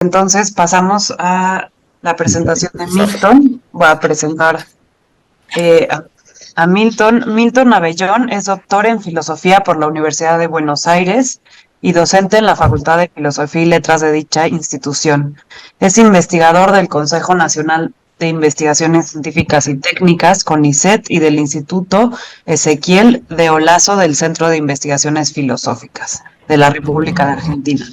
Entonces pasamos a la presentación de Milton. Voy a presentar a Milton. Milton Abellón es doctor en filosofía por la Universidad de Buenos Aires y docente en la Facultad de Filosofía y Letras de dicha institución. Es investigador del Consejo Nacional de Investigaciones Científicas y Técnicas, CONICET, y del Instituto Ezequiel de Olazo del Centro de Investigaciones Filosóficas de la República de Argentina.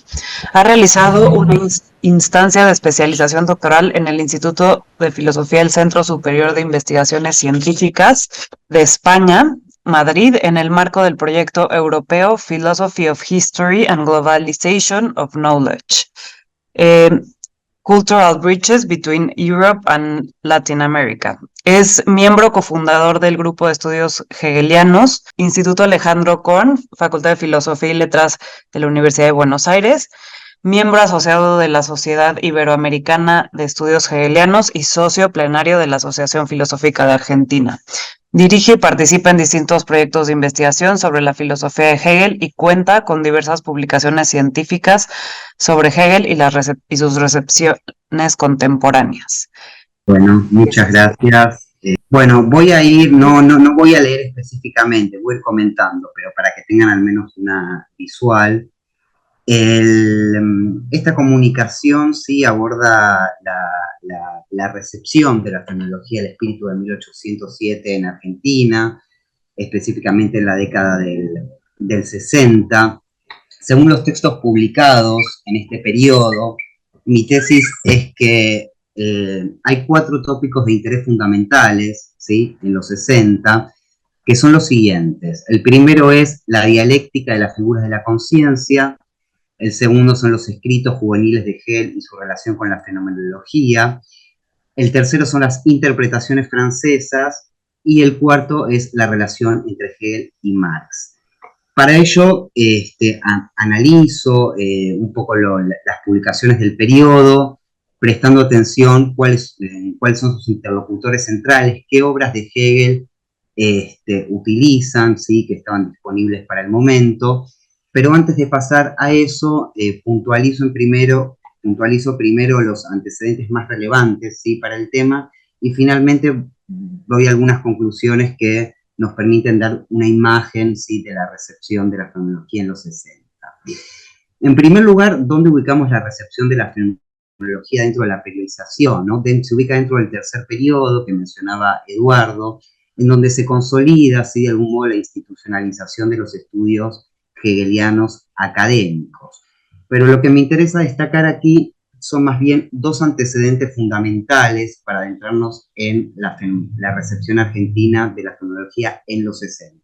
Ha realizado una instancia de especialización doctoral en el Instituto de Filosofía del Centro Superior de Investigaciones Científicas de España, Madrid, en el marco del proyecto europeo Philosophy of History and Globalization of Knowledge. Cultural Bridges Between Europe and Latin America. Es miembro cofundador del Grupo de Estudios Hegelianos, Instituto Alejandro Korn, Facultad de Filosofía y Letras de la Universidad de Buenos Aires, miembro asociado de la Sociedad Iberoamericana de Estudios Hegelianos y socio plenario de la Asociación Filosófica de Argentina. Dirige y participa en distintos proyectos de investigación sobre la filosofía de Hegel y cuenta con diversas publicaciones científicas sobre Hegel y sus recepciones contemporáneas. Bueno, muchas gracias. Bueno, voy a ir, no voy a leer específicamente, voy a ir comentando, pero para que tengan al menos una visual. Esta comunicación sí aborda la recepción de la fenomenología del espíritu de 1807 en Argentina, específicamente en la década del 60. Según los textos publicados en este periodo, mi tesis es que hay 4 tópicos de interés fundamentales, ¿sí?, en los 60, que son los siguientes. El primero es la dialéctica de las figuras de la conciencia. El segundo son los escritos juveniles de Hegel y su relación con la fenomenología. El tercero son las interpretaciones francesas. Y el cuarto es la relación entre Hegel y Marx. Para ello, analizo un poco las publicaciones del periodo, prestando atención cuáles son sus interlocutores centrales, qué obras de Hegel utilizan, ¿sí?, que estaban disponibles para el momento. Pero antes de pasar a eso, puntualizo primero los antecedentes más relevantes, ¿sí?, para el tema, y finalmente doy algunas conclusiones que nos permiten dar una imagen, ¿sí?, de la recepción de la fenomenología en los 60. En primer lugar, ¿dónde ubicamos la recepción de la fenomenología dentro de la periodización, ¿no? Se ubica dentro del tercer periodo que mencionaba Eduardo, en donde se consolida, ¿sí?, de algún modo la institucionalización de los estudios hegelianos académicos. Pero lo que me interesa destacar aquí son más bien 2 antecedentes fundamentales para adentrarnos en la recepción argentina de la fenomenología en los 60.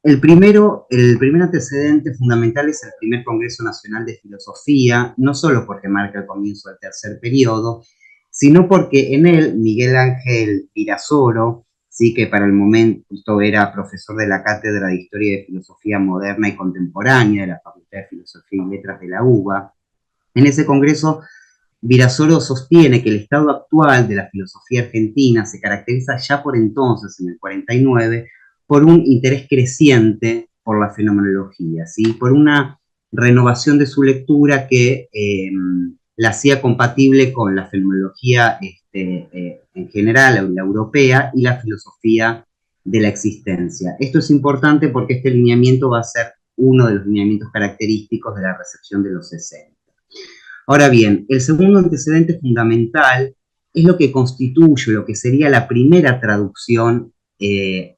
El primer antecedente fundamental es el primer Congreso Nacional de Filosofía, no solo porque marca el comienzo del tercer periodo, sino porque en él Miguel Ángel Virasoro, sí, que para el momento era profesor de la Cátedra de Historia de Filosofía Moderna y Contemporánea de la Facultad de Filosofía y Letras de la UBA, en ese congreso Virasoro sostiene que el estado actual de la filosofía argentina se caracteriza ya por entonces, en el 49, por un interés creciente por la fenomenología, ¿sí?, por una renovación de su lectura que la hacía compatible con la fenomenología en general, la europea, y la filosofía de la existencia. Esto es importante porque este lineamiento va a ser uno de los lineamientos característicos de la recepción de los 60. Ahora bien, el segundo antecedente fundamental es lo que constituye, lo que sería la primera traducción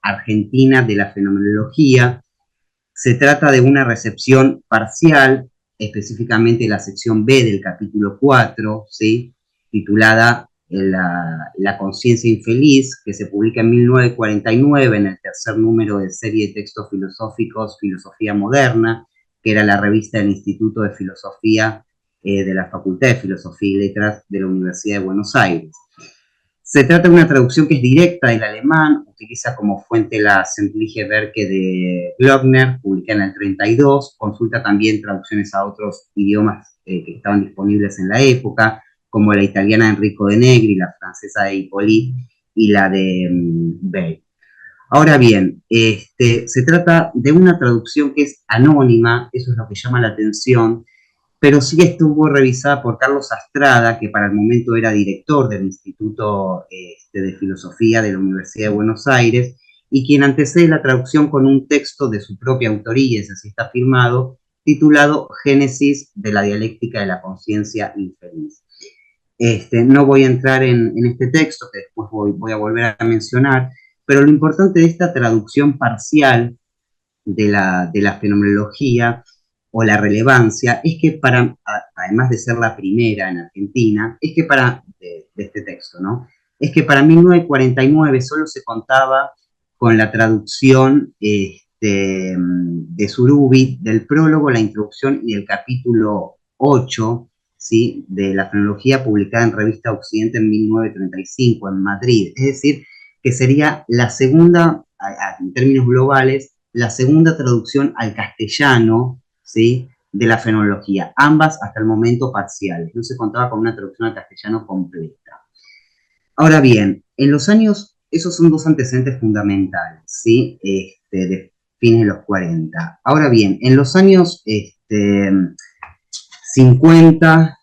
argentina de la fenomenología. Se trata de una recepción parcial, específicamente la sección B del capítulo 4, ¿sí?, titulada La conciencia infeliz, que se publica en 1949 en el tercer número de serie de textos filosóficos Filosofía Moderna, que era la revista del Instituto de Filosofía de la Facultad de Filosofía y Letras de la Universidad de Buenos Aires. Se trata de una traducción que es directa del alemán, utiliza como fuente la Sämtliche Werke de Glockner, publicada en el 32, consulta también traducciones a otros idiomas que estaban disponibles en la época, como la italiana de Enrico de Negri, la francesa de Hippolyte y la de Bell. Ahora bien, se trata de una traducción que es anónima, eso es lo que llama la atención, pero sí estuvo revisada por Carlos Astrada, que para el momento era director del Instituto de Filosofía de la Universidad de Buenos Aires, y quien antecede la traducción con un texto de su propia autoría, ese sí está firmado, titulado Génesis de la dialéctica de la conciencia infeliz. No voy a entrar en este texto, que después voy a volver a mencionar, pero lo importante de esta traducción parcial de la fenomenología o la relevancia es que además de ser la primera en Argentina, es que de este texto, ¿no? Es que para 1949 solo se contaba con la traducción de Zurubi del prólogo, la introducción y el capítulo 8, ¿sí? De la fenomenología publicada en Revista Occidente en 1935 en Madrid. Es decir, que sería la segunda, en términos globales, la segunda traducción al castellano, ¿sí? De la fenomenología, ambas hasta el momento parciales, no se contaba con una traducción al castellano completa. Ahora bien, en los años, esos son dos antecedentes fundamentales, ¿sí? De fines de los 40. Ahora bien, en los años 50,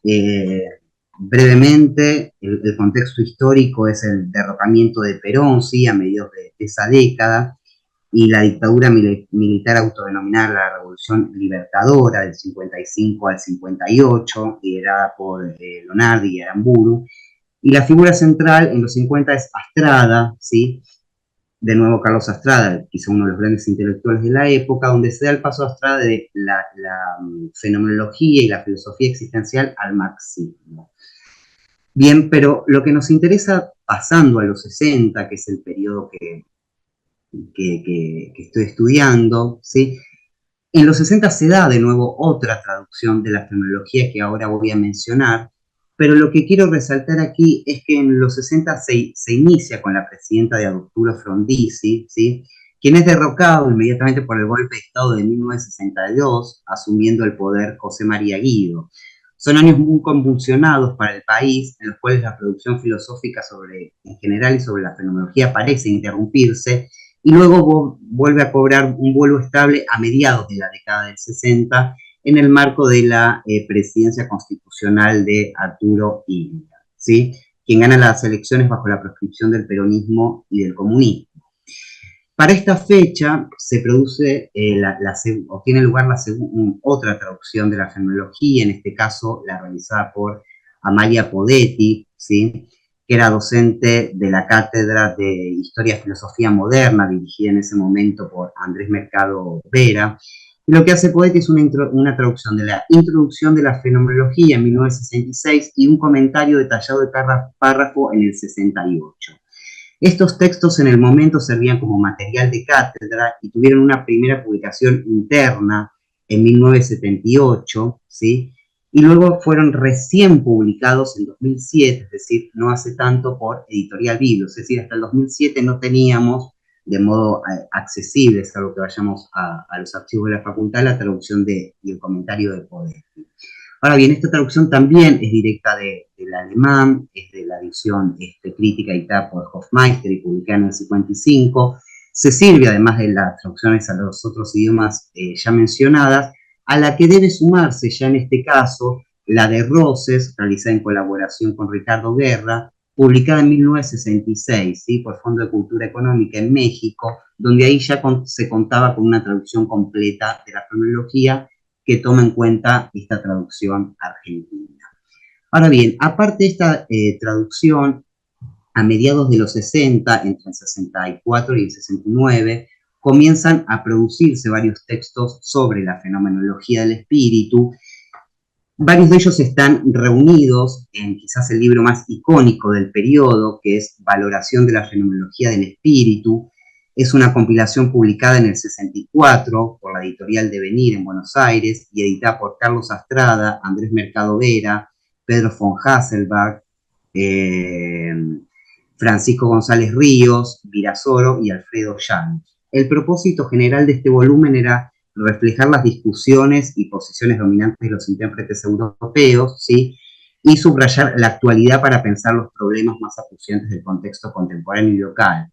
brevemente, el contexto histórico es el derrocamiento de Perón, ¿sí? A mediados de esa década, y la dictadura militar autodenominada la Revolución Libertadora del 55 al 58, liderada por Lonardi y Aramburu. Y la figura central en los 50 es Astrada, ¿sí? De nuevo Carlos Astrada, quizá uno de los grandes intelectuales de la época, donde se da el paso a Astrada de la fenomenología y la filosofía existencial al marxismo. Bien, pero lo que nos interesa pasando a los 60, que es el periodo que estoy estudiando, ¿sí? En los 60 se da de nuevo otra traducción de la fenomenología que ahora voy a mencionar, pero lo que quiero resaltar aquí es que en los 60 se inicia con la presidenta de Arturo Frondizi, ¿sí? Quien es derrocado inmediatamente por el golpe de Estado de 1962, asumiendo el poder José María Guido. Son años muy convulsionados para el país, en los cuales la producción filosófica en general y sobre la fenomenología parece interrumpirse, y luego vuelve a cobrar un vuelo estable a mediados de la década del 60 en el marco de la presidencia constitucional de Arturo Illia, ¿sí? Quien gana las elecciones bajo la proscripción del peronismo y del comunismo. Para esta fecha se produce o tiene lugar otra traducción de la fenomenología, en este caso la realizada por Amalia Podetti, ¿sí? Que era docente de la Cátedra de Historia y Filosofía Moderna, dirigida en ese momento por Andrés Mercado Vera. Y lo que hace Podetti es una traducción de la Introducción de la Fenomenología en 1966 y un comentario detallado de párrafo en el 68. Estos textos en el momento servían como material de cátedra y tuvieron una primera publicación interna en 1978, ¿sí? Y luego fueron recién publicados en 2007, es decir, no hace tanto, por Editorial Biblos. Es decir, hasta el 2007 no teníamos de modo accesible, salvo que vayamos a los archivos de la facultad, la traducción y el comentario de Podetti. Ahora bien, esta traducción también es directa del alemán, es de la edición crítica editada por Hofmeister y publicada en el 55. Se sirve, además de las traducciones a los otros idiomas ya mencionadas, a la que debe sumarse ya en este caso la de Roses, realizada en colaboración con Ricardo Guerra, publicada en 1966, ¿sí? Por Fondo de Cultura Económica en México, donde ahí ya se contaba con una traducción completa de la fenomenología que toma en cuenta esta traducción argentina. Ahora bien, aparte de esta traducción, a mediados de los 60, entre el 64 y el 69, comienzan a producirse varios textos sobre la fenomenología del espíritu. Varios de ellos están reunidos en quizás el libro más icónico del periodo, que es Valoración de la Fenomenología del Espíritu. Es una compilación publicada en el 64 por la editorial Devenir en Buenos Aires y editada por Carlos Astrada, Andrés Mercado Vera, Pedro von Hasselbach, Francisco González Ríos, Virasoro y Alfredo Llanos. El propósito general de este volumen era reflejar las discusiones y posiciones dominantes de los intérpretes europeos, ¿sí? Y subrayar la actualidad para pensar los problemas más acuciantes del contexto contemporáneo y local.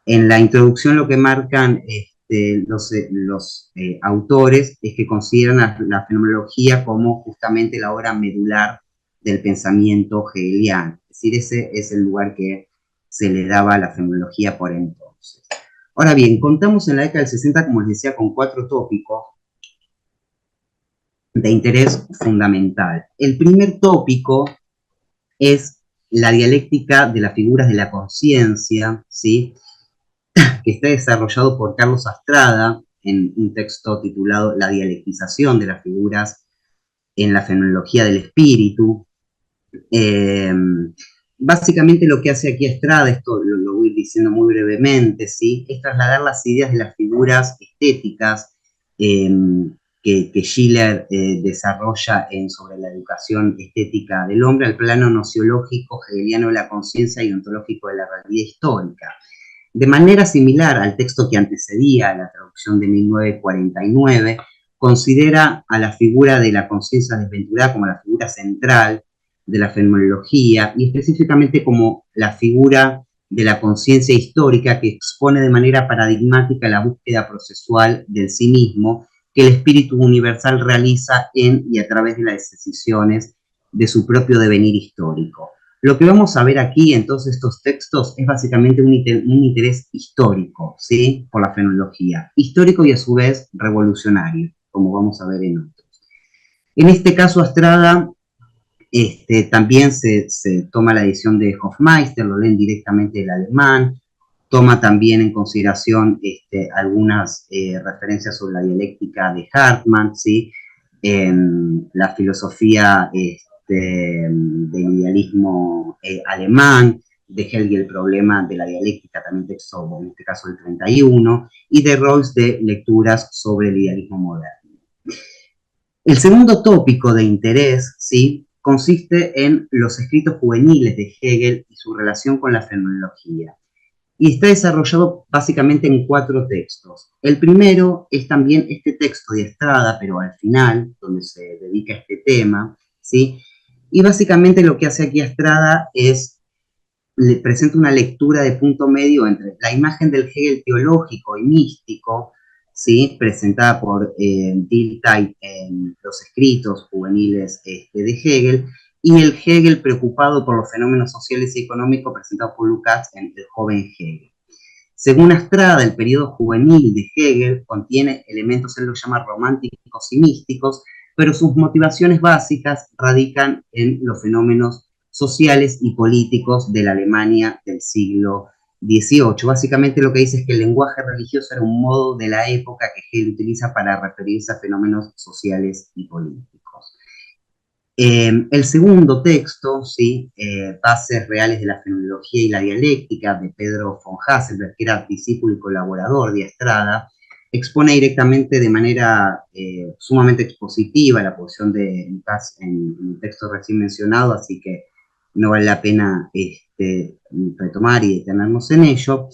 En la introducción lo que marcan los autores es que consideran la fenomenología como justamente la obra medular del pensamiento hegeliano. Es decir, ese es el lugar que se le daba a la fenomenología por entonces. Ahora bien, contamos en la década del 60, como les decía, con 4 tópicos de interés fundamental. El primer tópico es la dialéctica de las figuras de la conciencia, ¿sí?, que está desarrollado por Carlos Astrada en un texto titulado La dialectización de las figuras en la fenomenología del espíritu. Básicamente lo que hace aquí Astrada, esto lo voy diciendo muy brevemente, ¿sí?, es trasladar las ideas de las figuras estéticas que Schiller desarrolla sobre la educación estética del hombre al plano nociológico hegeliano de la conciencia y ontológico de la realidad histórica. De manera similar al texto que antecedía a la traducción de 1949, considera a la figura de la conciencia desventurada como la figura central de la fenomenología y específicamente como la figura de la conciencia histórica que expone de manera paradigmática la búsqueda procesual del sí mismo que el espíritu universal realiza en y a través de las decisiones de su propio devenir histórico. Lo que vamos a ver aquí en todos estos textos es básicamente un interés histórico, ¿sí?, por la fenomenología. Histórico y a su vez revolucionario, como vamos a ver en otros. En este caso, Astrada también se toma la edición de Hofmeister, lo leen directamente del alemán, toma también en consideración algunas referencias sobre la dialéctica de Hartmann, ¿sí?, la filosofía del idealismo alemán, de Hegel el problema de la dialéctica, también texto, en este caso el 31, y de Rawls de lecturas sobre el idealismo moderno. El segundo tópico de interés, ¿sí?, consiste en los escritos juveniles de Hegel y su relación con la fenomenología. Y está desarrollado básicamente en 4 textos. El primero es también este texto de Astrada, pero al final, donde se dedica a este tema, ¿sí? Y básicamente lo que hace aquí Astrada es, le presenta una lectura de punto medio entre la imagen del Hegel teológico y místico, ¿sí?, presentada por Dilthey en los escritos juveniles de Hegel, y el Hegel preocupado por los fenómenos sociales y económicos presentado por Lukács en El joven Hegel. Según Astrada, el periodo juvenil de Hegel contiene elementos, él los llama románticos y místicos, pero sus motivaciones básicas radican en los fenómenos sociales y políticos de la Alemania del siglo XVIII. Básicamente lo que dice es que el lenguaje religioso era un modo de la época que Hegel utiliza para referirse a fenómenos sociales y políticos. El segundo texto, ¿sí?, Bases reales de la fenomenología y la dialéctica, de Pedro von Hasselberg, que era discípulo y colaborador de Astrada, expone directamente de manera sumamente expositiva la posición de Lukács en el texto recién mencionado, así que no vale la pena retomar y detenernos en ello.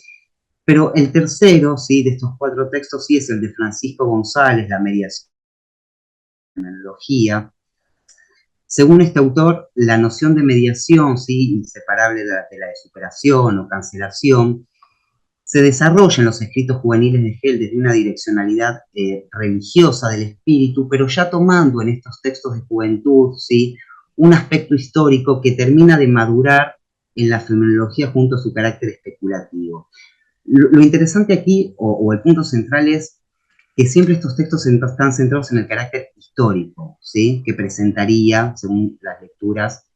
Pero el tercero, ¿sí?, de estos 4 textos, sí es el de Francisco González, La mediación de la fenomenología. Según este autor, la noción de mediación, ¿sí?, inseparable de la de superación o cancelación, se desarrolla en los escritos juveniles de Hegel desde una direccionalidad religiosa del espíritu, pero ya tomando en estos textos de juventud, ¿sí?, un aspecto histórico que termina de madurar en la fenomenología junto a su carácter especulativo. Lo interesante aquí, o el punto central, es que siempre estos textos están centrados en el carácter histórico, ¿sí?, que presentaría, según las lecturas,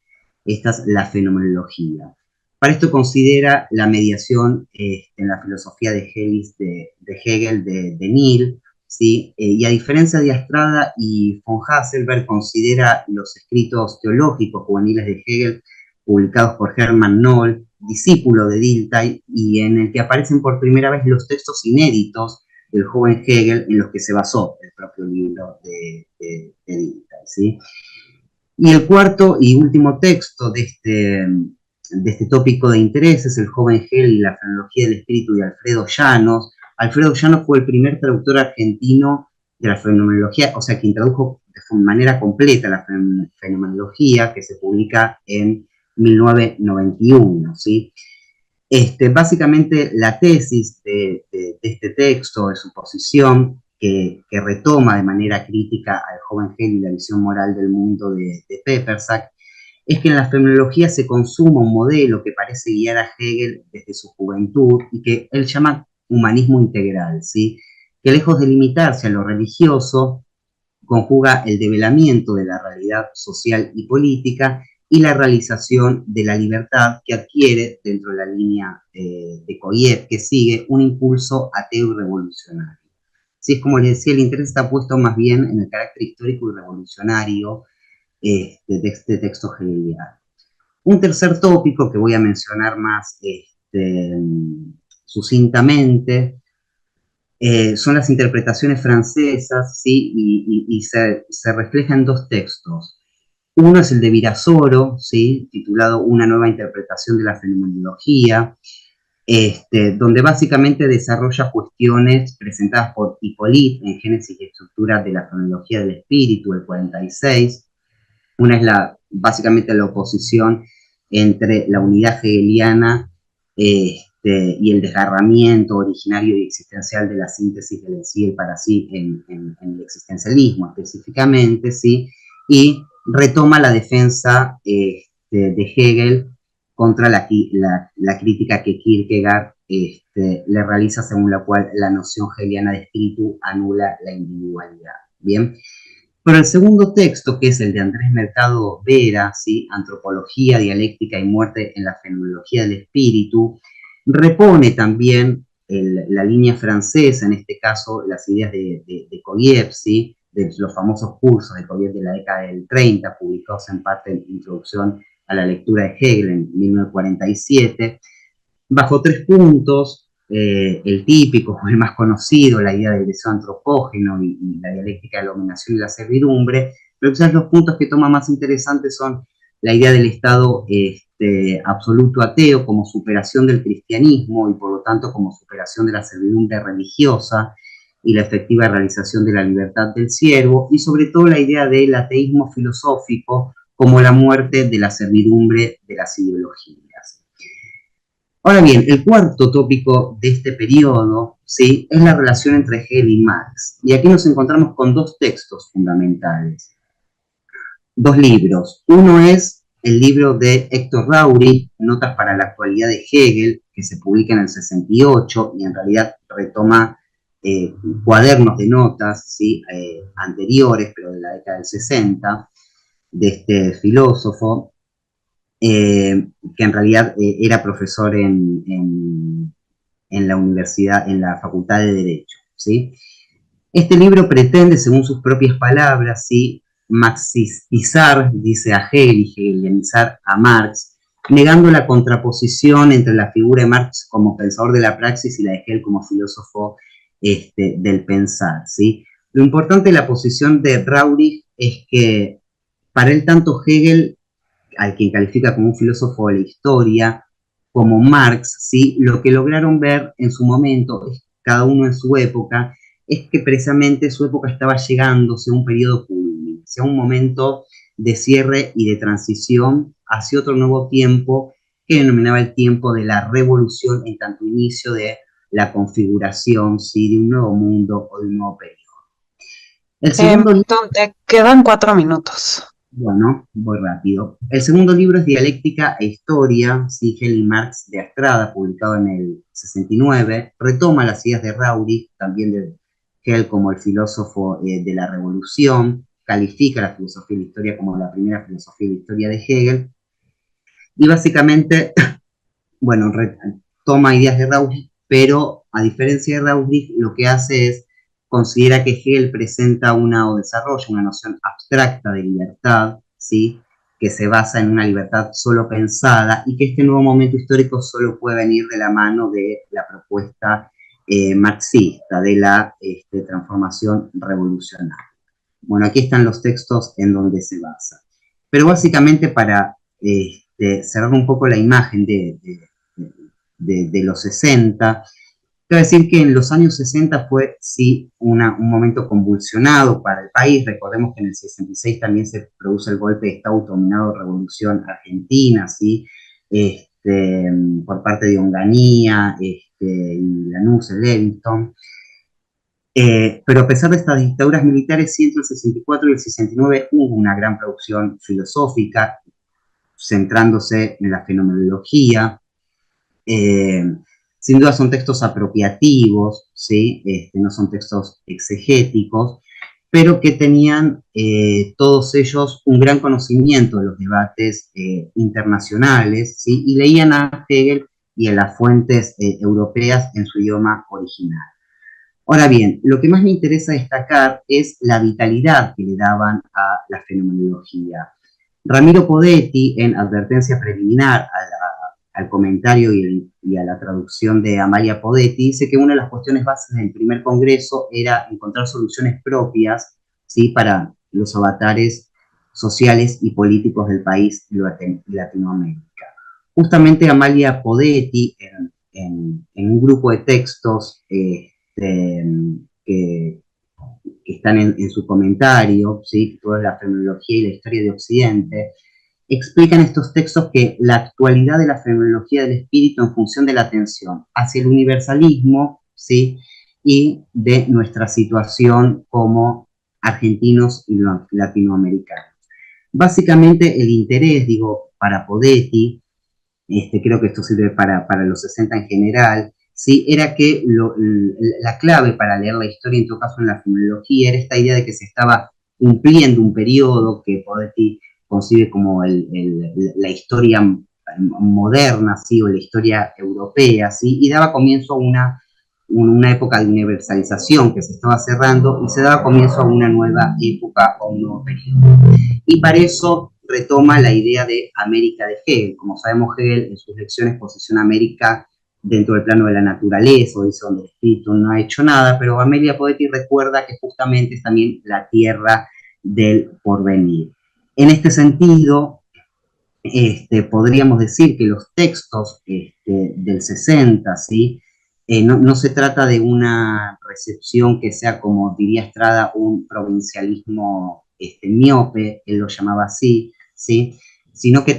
la fenomenología. Para esto considera la mediación en la filosofía de Hegel de Nil, ¿sí?, y a diferencia de Astrada y von Hasselberg, considera los escritos teológicos juveniles de Hegel publicados por Hermann Noll, discípulo de Dilthey, y en el que aparecen por primera vez los textos inéditos del joven Hegel en los que se basó el propio libro de Dilthey, ¿sí? Y el cuarto y último texto de este tópico de interés es El joven Hegel y la fenomenología del espíritu, de Alfredo Llanos. Alfredo Llanos fue el primer traductor argentino de la fenomenología, o sea, que introdujo de manera completa la fenomenología, que se publica en 1991, ¿sí? Básicamente la tesis de este texto, de su posición, que retoma de manera crítica al joven Hegel y la visión moral del mundo de Pepersack, es que en la fenomenología se consuma un modelo que parece guiar a Hegel desde su juventud y que él llama humanismo integral, ¿sí? Que lejos de limitarse a lo religioso, conjuga el develamiento de la realidad social y política y la realización de la libertad que adquiere, dentro de la línea de Koyev que sigue, un impulso ateo y revolucionario. Sí, es como les decía, el interés está puesto más bien en el carácter histórico y revolucionario de este texto hegeliano. Un tercer tópico que voy a mencionar más sucintamente son las interpretaciones francesas, ¿sí? Y se refleja en dos textos. Uno es el de Virasoro, ¿sí? Titulado Una nueva interpretación de la fenomenología, donde básicamente desarrolla cuestiones presentadas por Hippolyte en Génesis y Estructura de la Fenomenología del Espíritu, el 46. Una es básicamente la oposición entre la unidad hegeliana y el desgarramiento originario y existencial de la síntesis del sí y el para sí en el existencialismo específicamente, ¿sí? Y retoma la defensa de Hegel contra la crítica que Kierkegaard le realiza, según la cual la noción hegeliana de espíritu anula la individualidad. Bien, pero el segundo texto, que es el de Andrés Mercado Vera, ¿sí? Antropología, dialéctica y muerte en la fenomenología del espíritu, repone también la línea francesa, en este caso las ideas de Koyev, ¿sí? De los famosos cursos de Koyev de la década del 30, publicados en parte en Introducción a la lectura de Hegel en 1947, bajo tres puntos: el típico, el más conocido, la idea del deseo antropógeno y la dialéctica de la dominación y la servidumbre, pero quizás los puntos que toma más interesantes son la idea del Estado absoluto ateo como superación del cristianismo y por lo tanto como superación de la servidumbre religiosa y la efectiva realización de la libertad del siervo, y sobre todo la idea del ateísmo filosófico como la muerte de la servidumbre de las ideologías. Ahora bien, el cuarto tópico de este periodo, ¿sí? Es la relación entre Hegel y Marx. Y aquí nos encontramos con dos textos fundamentales, dos libros. Uno es el libro de Héctor Rauri, Notas para la actualidad de Hegel, que se publica en el 68 y en realidad retoma cuadernos de notas, ¿sí? Anteriores, pero de la década del 60, de este filósofo. Que en realidad era profesor en la universidad, en la Facultad de Derecho, ¿sí? Este libro pretende, según sus propias palabras, ¿sí? Marxizar, dice, a Hegel y hegelianizar a Marx, negando la contraposición entre la figura de Marx como pensador de la praxis y la de Hegel como filósofo del pensar, ¿sí? Lo importante de la posición de Raurich es que para él tanto Hegel, al quien califica como un filósofo de la historia, como Marx, ¿sí? Lo que lograron ver en su momento, cada uno en su época, es que precisamente su época estaba llegándose a un periodo culmine, a un momento de cierre y de transición hacia otro nuevo tiempo que denominaba el tiempo de la revolución en tanto inicio de la configuración, ¿sí? De un nuevo mundo o de un nuevo periodo. El segundo libro, Te quedan 4 minutos. bueno, voy rápido. El segundo libro es Dialéctica e Historia, ¿sí? Hegel y Marx de Astrada, publicado en el 69. Retoma las ideas de Rauri, también de Hegel como el filósofo de la revolución. Califica la filosofía de la historia como la primera filosofía de la historia de Hegel. Y básicamente, bueno, toma ideas de Rauri, pero a diferencia de Rauri, lo que hace es considera que Hegel presenta o desarrolla una noción abstracta de libertad, ¿sí? Que se basa en una libertad solo pensada y que este nuevo momento histórico solo puede venir de la mano de la propuesta marxista, de la transformación revolucionaria. Bueno, aquí están los textos en donde se basa. Pero básicamente para cerrar un poco la imagen de los 60, quiero decir que en los años 60 fue, sí, un momento convulsionado para el país. Recordemos que en el 66 también se produce el golpe de Estado autonominado Revolución Argentina, ¿sí? por parte de Onganía y Lanús, Levington. Pero a pesar de estas dictaduras militares, sí, entre el 64 y el 69 hubo una gran producción filosófica, centrándose en la fenomenología. Sin duda son textos apropiativos, ¿sí? No son textos exegéticos, pero que tenían todos ellos un gran conocimiento de los debates internacionales, ¿sí? Y leían a Hegel y a las fuentes europeas en su idioma original. Ahora bien, lo que más me interesa destacar es la vitalidad que le daban a la fenomenología. Ramiro Podetti, en Advertencia Preliminar al comentario y a la traducción de Amalia Podetti, dice que una de las cuestiones básicas del primer congreso era encontrar soluciones propias, ¿sí?, para los avatares sociales y políticos del país y Latinoamérica. Justamente Amalia Podetti, en un grupo de textos que están en su comentario, ¿sí?, toda la fenomenología y la historia de Occidente, explican estos textos que la actualidad de la fenomenología del espíritu en función de la atención hacia el universalismo, ¿sí?, y de nuestra situación como argentinos y latinoamericanos. Básicamente el interés, digo, para Podetti, creo que esto sirve para los 60 en general, ¿sí?, era que la clave para leer la historia, en todo caso en la fenomenología, era esta idea de que se estaba cumpliendo un periodo que Podetti concibe como la historia moderna, ¿sí?, o la historia europea, ¿sí?, y daba comienzo a una época de universalización que se estaba cerrando y se daba comienzo a una nueva época o un nuevo periodo. Y para eso retoma la idea de América de Hegel. Como sabemos, Hegel en sus lecciones posiciona a América dentro del plano de la naturaleza, o dice donde el espíritu no ha hecho nada, pero Amelia Podetti recuerda que justamente es también la tierra del porvenir. En este sentido, podríamos decir que los textos del 60, ¿sí?, no se trata de una recepción que sea, como diría Estrada, un provincialismo miope, él lo llamaba así, ¿sí?, sino que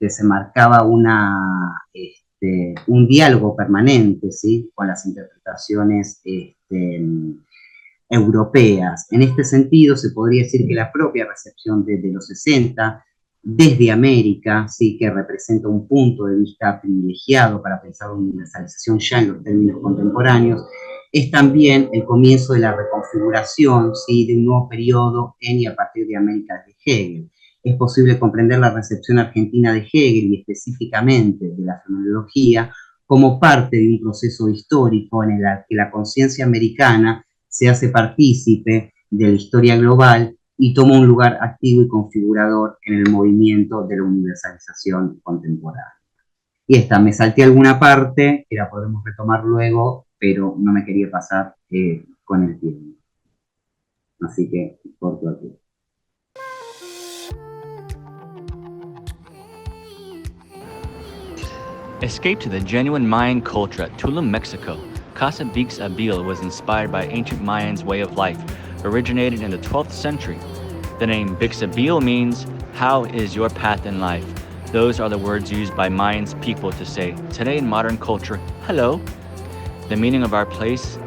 se marcaba un diálogo permanente, ¿sí?, con las interpretaciones europeas. En este sentido, se podría decir que la propia recepción desde los 60, desde América, ¿sí?, que representa un punto de vista privilegiado para pensar una universalización ya en los términos contemporáneos, es también el comienzo de la reconfiguración, ¿sí?, de un nuevo periodo en y a partir de América de Hegel. Es posible comprender la recepción argentina de Hegel y específicamente de la fenomenología como parte de un proceso histórico en el que la conciencia americana se hace partícipe de la historia global y toma un lugar activo y configurador en el movimiento de la universalización contemporánea. Y me salté alguna parte, que la podremos retomar luego, pero no me quería pasar con el tiempo. Así que corto aquí. Escape to the genuine Mayan culture at Tulum, Mexico. Casa Bix Abil was inspired by ancient Mayans' way of life, originated in the 12th century. The name Bixabil means, "How is your path in life?" Those are the words used by Mayans people to say, today in modern culture, hello. The meaning of our place,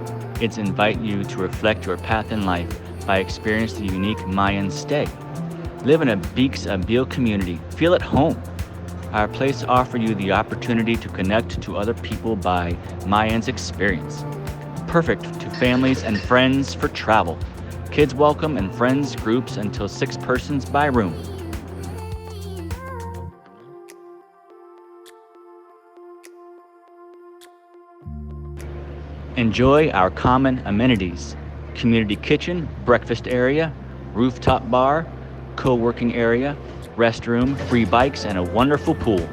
it's invite you to reflect your path in life by experiencing the unique Mayan stay. Live in a Bixabil community, feel at home. Our place offers you the opportunity to connect to other people by Mayans experience. Perfect to families and friends for travel. Kids welcome and friends groups until 6 persons by room. Enjoy our common amenities. Community kitchen, breakfast area, rooftop bar, co-working area, restroom, free bikes, and a wonderful pool.